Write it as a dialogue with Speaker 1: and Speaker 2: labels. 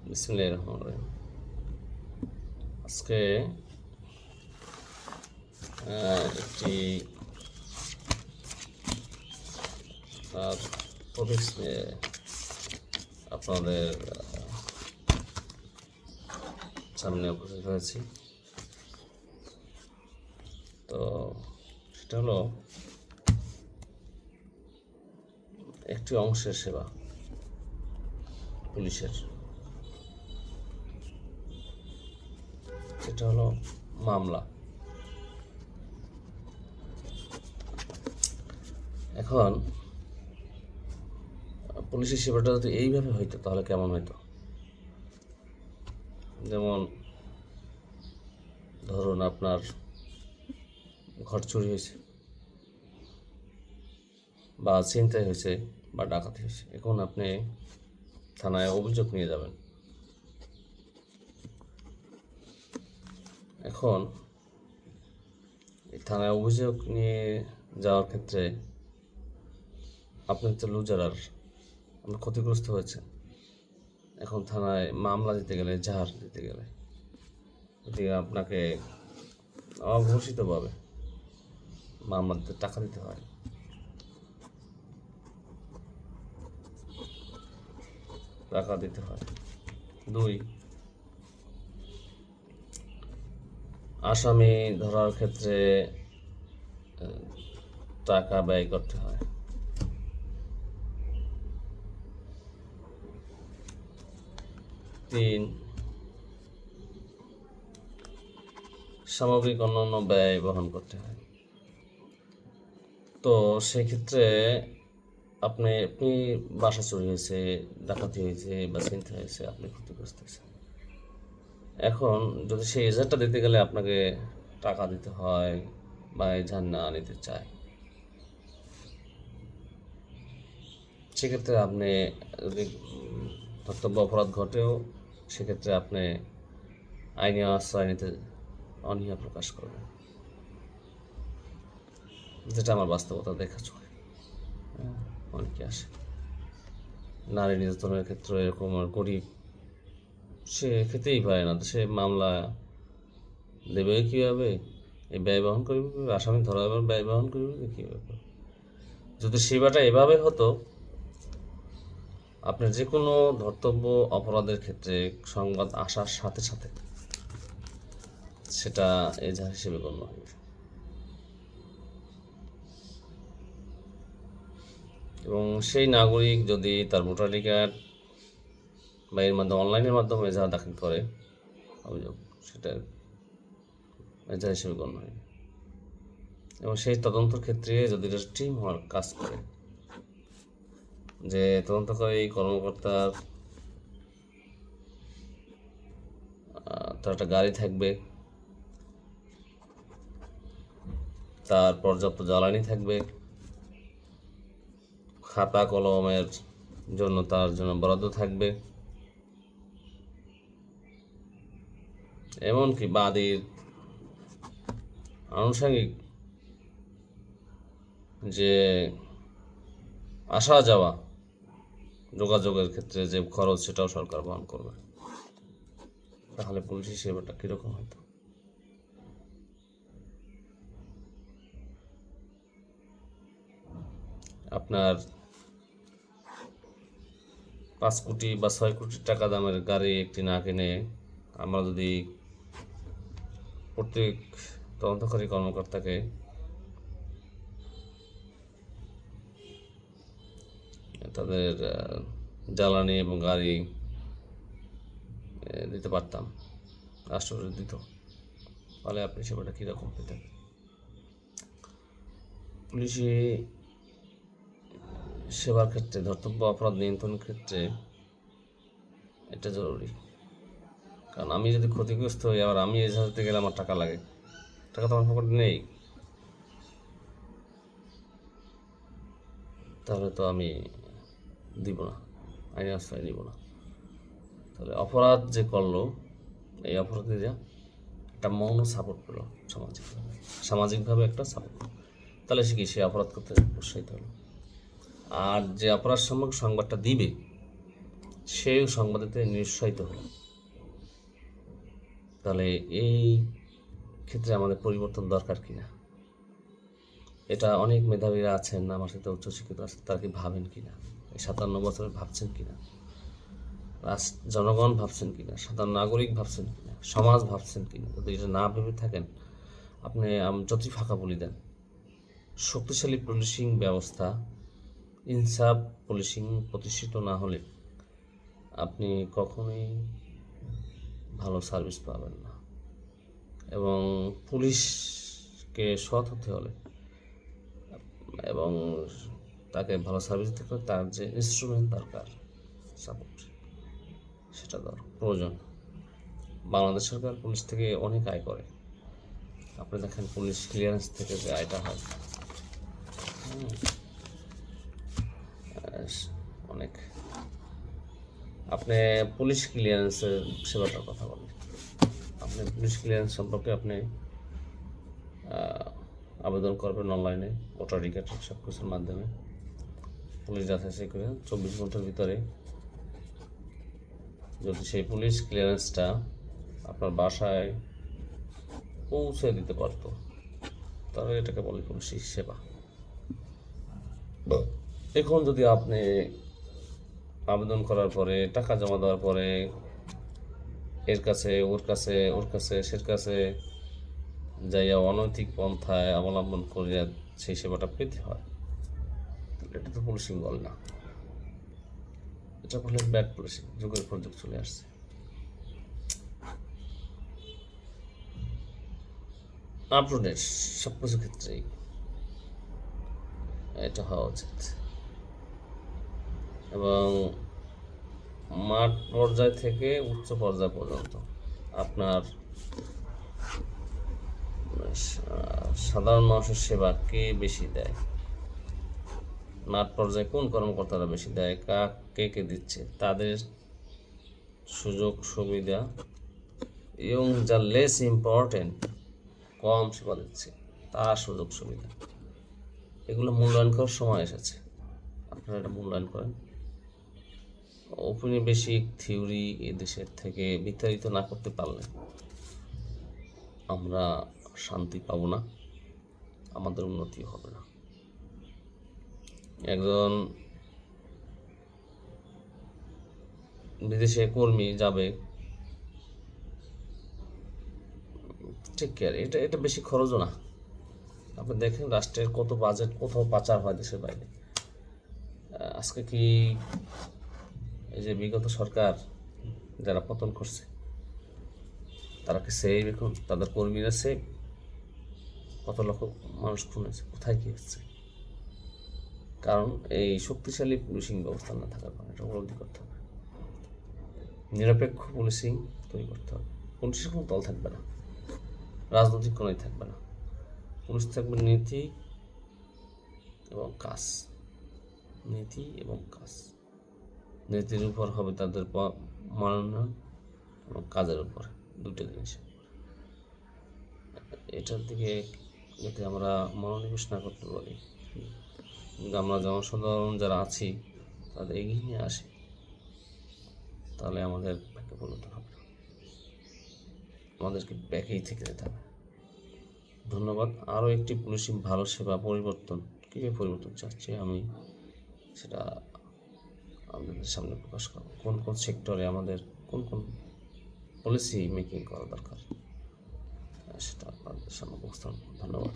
Speaker 1: বিসমিল্লাহির রহমানির রহিম। আজকে একটি টপিকস নিয়ে আপনাদের সামনে উপস্থিত হয়েছি। তো সেটা হলো একটি অংশের সেবা, পুলিশের, সেটা হলো মামলা। এখন পুলিশের সেবাটা যদি এইভাবে হইতো তাহলে কেমন হইতো? যেমন ধরুন আপনার ঘর চুরি হয়েছে বা ছিনতাই হয়েছে বা ডাকাতি হয়েছে, এখন আপনি থানায় অভিযোগ নিয়ে যাবেন। এখন থানায় অভিযোগ নিয়ে যাওয়ার ক্ষেত্রে আপনি তো লুজার, আর আপনি ক্ষতিগ্রস্ত হয়েছেন। এখন থানায় মামলা দিতে গেলে, জাহার দিতে গেলে যদি আপনাকে অঘোষিতভাবে মামলা দিতে টাকা দিতে হয়, দুই, আসামি ধরার ক্ষেত্রে টাকা ব্যয় করতে হয়, তিন, সামগ্রিক অন্যান্য ব্যয় বহন করতে হয়। তো সেক্ষেত্রে আপনি বাসা চুরি হয়েছে, ডাকাতি হয়েছে বা ছিনতাই হয়েছে, আপনি ক্ষতিগ্রস্ত হয়েছেন। এখন যদি সেই এজাহারটা দিতে গেলে আপনাকে টাকা দিতে হয় বা এজাহার না নিতে চায়, সেক্ষেত্রে আপনি যদি ধর্তব্য অপরাধ ঘটেও সেক্ষেত্রে আপনি আইনি আশ্রয় নিতে অনীহা প্রকাশ করবেন, যেটা আমার বাস্তবতা দেখা চলে। অনেকে আসে নারী নির্যাতনের ক্ষেত্রে, এরকম আর গরিব, সে খেতেই পারে না, তো সে মামলা দেবে কীভাবে? এই ব্যয় বহন করবে, আসামি ধরা হবে, ব্যয় বহন করবে কীভাবে? যদি সেবাটা এভাবে হতো, আপনার যে কোনো ধর্তব্য অপরাধের ক্ষেত্রে সংবাদ আসার সাথে সাথে সেটা এজাহার হিসেবে গণ্য হবে, এবং সেই নাগরিক যদি তার ভোটার আইডি কার্ড বা এর মাধ্যমে অনলাইনের মাধ্যমে এজাহার দাখিল করে অভিযোগ, সেটা এজাহার হিসেবে গণ্য হয়। এবং সেই তদন্তের ক্ষেত্রে যদি টিম ওয়ার্ক কাজ করে, যে তদন্তকারী কর্মকর্তার তার একটা গাড়ি থাকবে, তার পর্যাপ্ত জ্বালানি থাকবে, খাতা কলমের জন্য তার জন্য বরাদ্দ থাকবে, এমনকি বাদীর আনুষঙ্গিক যে আসা যাওয়া যোগাযোগের ক্ষেত্রে যে খরচ, সেটাও সরকার বহন করবে, তাহলে পুলিশি সেবাটা কীরকম হতো? আপনার 5 কোটি বা 6 কোটি টাকা দামের গাড়ি একটি না কিনে আমরা যদি প্রত্যেক তদন্তকারী কর্মকর্তাকে তাদের জ্বালানি এবং গাড়ি দিতে পারতাম, রাষ্ট্র দিত, তাহলে আপনি সেবাটা কীরকম পেতেন? পুলিশি সেবার ক্ষেত্রে, ধর্তব্য অপরাধ নিয়ন্ত্রণের ক্ষেত্রে এটা জরুরি। কারণ আমি যদি ক্ষতিগ্রস্ত হই, আবার আমি এজাহার দিতে গেলে আমার টাকা লাগে, টাকা তো আমার পকেটে নেই, তাহলে তো আমি দিব না, আইনি আশ্রয় নিব না। তাহলে অপরাধ যে করলো, এই অপরাধে যা একটা মৌন সাপোর্ট পেল, সামাজিকভাবে একটা সাপোর্ট, তাহলে সে কি, সে অপরাধ করতে উৎসাহিত হলো। আর যে অপরাধ সম্পর্কে সংবাদটা দিবে, সেও সংবাদেতে নিরুৎসাহিত হলো। তাহলে এই ক্ষেত্রে আমাদের পরিবর্তন দরকার কিনা, এটা অনেক মেধাবীরা আছেন, আমার সাথে উচ্চশিক্ষিত আছেন, তারা কি ভাবেন কিনা, এই 57 বছরে ভাবছেন কিনা, জনগণ ভাবছেন কিনা, সাধারণ নাগরিক ভাবছেন কিনা, সমাজ ভাবছেন কিনা? যদি এটা না ভেবে থাকেন, আপনি যতই ফাঁকা বলি দেন, শক্তিশালী পুলিশিং ব্যবস্থা, ইনসাফ পুলিশিং প্রতিষ্ঠিত না হলে আপনি কখনোই ভালো সার্ভিস পাবেন না। এবং পুলিশকে সৎ হতে হলে এবং তাকে ভালো সার্ভিস দিতে হলে তার যে ইনস্ট্রুমেন্ট দরকার, সাপোর্ট, সেটা প্রয়োজন। বাংলাদেশ সরকার পুলিশ থেকে অনেক আয় করে। আপনি দেখেন পুলিশ ক্লিয়ারেন্স থেকে যে আয়টা হয় অনেক। আপনি পুলিশ ক্লিয়ারেন্সের সেবাটার কথা বলেন, আপনি পুলিশ ক্লিয়ারেন্স সম্পর্কে আপনি আবেদন করবেন অনলাইনে, ভোটার আইডি কার্ড সব কিছুর মাধ্যমে। পুলিশ যাচাই করে 24 ঘন্টার ভিতরে যদি সেই পুলিশ ক্লিয়ারেন্সটা আপনার বাসায় পৌঁছে দিতে পারতো, তাহলে এটাকে বলে পুলিশ সেবা। এখন যদি আপনি আবেদন করার পরে, টাকা জমা দেওয়ার পরে এর কাছে ওর কাছে সের কাছে যাইয়া অনৈতিক পন্থায় অবলম্বন করিয়া সেই সেবাটা পেতে হয়, এটা তো পুলিশিং বল না, এটা বলে ব্যাড পুলিশিং। যুগের পর যুগ চলে আসছে। আপ টু ডেট সব কিছু ক্ষেত্রেই এটা হওয়া উচিত। এবং মাঠ পর্যায় থেকে উচ্চ পর্যায় পর্যন্ত আপনার সাধারণ মানুষের সেবা কে বেশি দেয়, মাঠ পর্যায়ে কোন কর্মকর্তারা বেশি দেয়, কে দিচ্ছে, তাদের সুযোগ সুবিধা এবং যা লেস ইম্পর্টেন্ট, কম সেবা দিচ্ছে তার সুযোগ সুবিধা, এগুলো মূল্যায়ন করার সময় এসেছে। আপনারা এটা মূল্যায়ন করেন। ঔপনিবেশিক থিওরি এ দেশের থেকে বিতাড়িত না করতে পারলে আমরা শান্তি পাব না, আমাদের উন্নতি হবে না। একজন বিদেশে কর্মী যাবে, ঠিক কেয়ার, এটা বেশি খরচও না। আপনি দেখেন রাষ্ট্রের কত বাজেট কোথাও পাচার হয় দেশের বাইরে। আজকে কি এই যে বিগত সরকার যারা পতন করছে তারা কি সেভ, এখন তাদের কর্মীরা সেভ? কত লক্ষ মানুষ খুন হয়েছে, কোথায় কি হচ্ছে? কারণ এই শক্তিশালী পুলিশিং ব্যবস্থা না থাকার কারণে এটা উপলব্ধি করতে হবে। নিরপেক্ষ পুলিশিং তৈরি করতে হবে। পুলিশের কোনো দল থাকবে না, রাজনৈতিক কোনোই থাকবে না। পুলিশ থাকবে নীতি এবং কাজ, নীতি এবং কাজ। নীতির উপর হবে তাদের মনোনয়ন এবং কাজের উপর, দুটো জিনিস। এটার দিকে যদি আমরা মনোনিবেশ না করতে পারি, আমরা জনসাধারণ যারা আছি তাদের এগিয়ে নিয়ে আসি, তাহলে আমাদের ব্যাকে পরিবর্তন হবে না, আমাদেরকে ব্যাকেই থেকে যেতে হবে। ধন্যবাদ। আরও একটি পুলিশিং ভালো সেবা পরিবর্তন, কীভাবে পরিবর্তন চাচ্ছি আমি, সেটা আপনাদের সামনে প্রকাশ করব। কোন কোন সেক্টরে আমাদের কোন কোন পলিসি মেকিং করা দরকার সেটা আপনাদের সামনে উপস্থাপন। ধন্যবাদ।